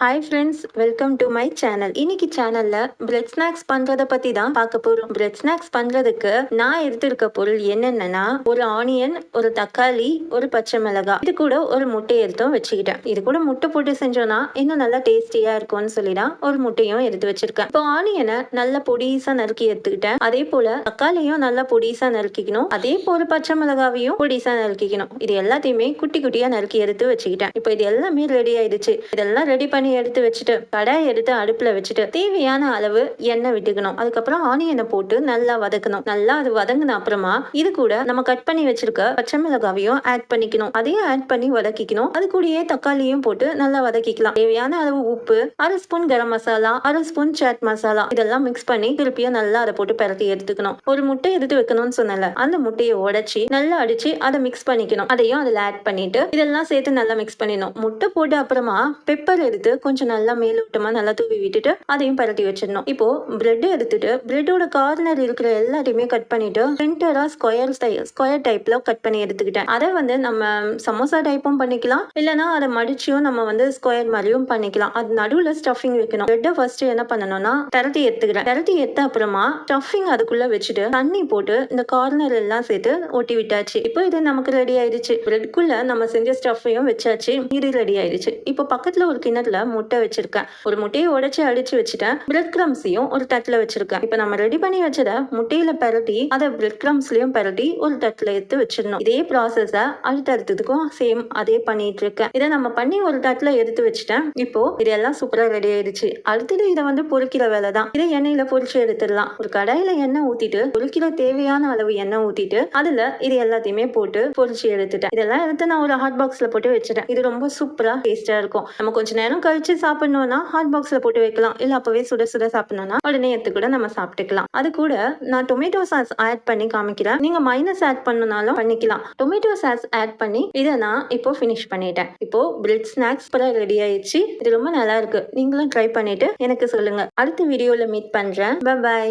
Hi friends, welcome to my channel. இன்னைக்கு சேனல்ல bread snacks பண்றத பத்தி தான் பார்க்க போறோம். பிரெட் ஸ்நாக்ஸ் பண்றதுக்கு நான் எடுத்திருக்க பொருள் என்னென்னன்னா, ஒரு ஆனியன், ஒரு தக்காளி, ஒரு பச்சை மிளகாய், இது கூட ஒரு முட்டை எடுத்தும் வச்சுக்கிட்டேன். இது கூட முட்டை போட்டு செஞ்சோம்னா இன்னும் நல்லா டேஸ்டியா இருக்கும்னு சொல்லி தான் ஒரு முட்டையும் எடுத்து வச்சிருக்கேன். இப்போ ஆனியனை நல்லா பொடிசா நறுக்கி எடுத்துக்கிட்டேன். அதே போல தக்காளியும் நல்லா பொடிசா நறுக்கிக்கணும். அதே போல பச்சை மிளகாவையும் பொடிசா நறுக்கிக்கணும். இது எல்லாத்தையுமே குட்டி குட்டியா நறுக்கி எடுத்து வச்சுக்கிட்டேன். இப்போ இது எல்லாமே ரெடி ஆயிடுச்சு. இதெல்லாம் ரெடி பண்ணி எடுத்து வச்சுட்டு கடாய் எடுத்து அடுப்புல வச்சுட்டு தேவையான அளவு எண்ணெய் விட்டுக்கணும். அதுக்கப்புறம் ஆனியனை போட்டு நல்லா வதக்கணும். நல்லா அது வதங்கின அப்புறமா இது கூட நம்ம கட் பண்ணி வச்சிருக்க பச்சை மிளகாவையும் ஆட் பண்ணிக்கணும். அதையும் ஆட் பண்ணி வதக்கிக்கணும். அது கூடயே தக்காளியும் போட்டு நல்லா வதக்கிக்கலாம். தேவையான அளவு உப்பு, அரை ஸ்பூன் கரம் மசாலா, அரை ஸ்பூன் சாட் மசாலா, இதெல்லாம் மிக்ஸ் பண்ணி திருப்பியும் நல்லா அதை போட்டு பரட்டி எடுத்துக்கணும். ஒரு முட்டை எடுத்து வைக்கணும்னு சொன்னல, அந்த முட்டையை உடைச்சி நல்லா அடிச்சு அதை மிக்ஸ் பண்ணிக்கணும். அதையும் அதுல ஆட் பண்ணிட்டு இதெல்லாம் சேர்த்து நல்லா மிக்ஸ் பண்ணிடணும். முட்டை போட்டு அப்புறமா பெப்பர் எடுத்து கொஞ்சம் நல்லா மேலோட்டமா நல்லா தூவி விட்டுட்டு அதையும் பரட்டி வச்சிடணும். இப்போ பிரெட் எடுத்துட்டு பிரெட்டோட கார்னர் இருக்கிற எல்லாத்தையுமே கட் பண்ணிட்டு சென்டரா ஸ்கொயர் டைப்ல கட் பண்ணி எடுத்துக்கிட்டேன். அதை நம்ம சமோசா டைப்பும் பண்ணிக்கலாம், இல்லைன்னா அதை மடிச்சியும் நம்ம ஸ்கொயர் மாதிரியும் பண்ணிக்கலாம். அது நடுவுல ஸ்டஃபிங் வைக்கணும். பிரெட்டை ஃபர்ஸ்ட் என்ன பண்ணணும்னா திரட்டி எடுத்துக்கிறேன். திரட்டி எடுத்த அப்புறமா ஸ்டஃபிங் அதுக்குள்ள வச்சுட்டு தண்ணி போட்டு இந்த கார்னர் எல்லாம் சேர்த்து ஒட்டி விட்டாச்சு. இப்போ இது நமக்கு ரெடி ஆயிடுச்சு. பிரெட்குள்ள நம்ம செஞ்ச ஸ்டஃபையும் வச்சாச்சு. இது ரெடி ஆயிடுச்சு. இப்போ பக்கத்துல ஒரு கிணத்துல முட்டை வச்சிருக்கேன். ஒரு முட்டையை உடைச்சு அடிச்சு வச்சுட்டேன். பிரெட் கிரம்ஸையும் ஒரு தட்டுல வச்சிருக்கேன். இப்ப நம்ம ரெடி பண்ணி வச்சத முட்டையில பரட்டி அதை பிரெட் கிரம்ஸ்லயும் பரட்டி ஒரு தட்டுல எடுத்து வச்சிடணும். இதே ப்ராசஸ அடுத்தடுத்ததுக்கும் சேம் அதே பண்ணிட்டு இருக்கேன். இதை நம்ம பண்ணி ஒரு தட்டுல எடுத்து வச்சுட்டேன். இப்போ இதெல்லாம் சூப்பரா ரெடி ஆயிடுச்சு. அடுத்தது இதை பொரிக்கிற வேலை தான். இதை எண்ணெயில பொரிச்சு எடுத்துடலாம். ஒரு கடாயில எண்ணெய் ஊத்திட்டு பொரிக்கிற தேவையான அளவு எண்ணெய் ஊத்திட்டு அதுல இது எல்லாத்தையுமே போட்டு பொரிச்சு எடுத்துட்டேன். இதெல்லாம் எடுத்து நான் ஒரு ஹாட் பாக்ஸ்ல போட்டு வச்சிட்டேன். இது ரொம்ப சூப்பரா டேஸ்டா இருக்கும். நம்ம கொஞ்ச நேரம் கழிச்சு சாப்பிடணும்னா ஹாட் பாக்ஸ்ல போட்டு வைக்கலாம். இல்ல அப்பவே சுட சுட சாப்பிடணும்னா உடனே எடுத்து கூட நம்ம சாப்பிட்டுக்கலாம். அது கூட நான் டொமேட்டோ சாஸ் ஆட் பண்ணி காமிக்கிறேன். நீங்க மைனஸ் ஆட் பண்ணனாலும் பண்ணிக்கலாம். டொமேட்டோ சாஸ் ஆட் பண்ணி இதை நான் இப்போ ஃபினிஷ் பண்ணிட்டேன். இப்போ பிரெட் ஸ்நாக்ஸ் ரெடி ஆயிடுச்சு. இது ரொம்ப நல்லா இருக்கு. நீங்களும் ட்ரை பண்ணிட்டு எனக்கு சொல்லுங்க. அடுத்த வீடியோல மீட் பண்றேன். பை.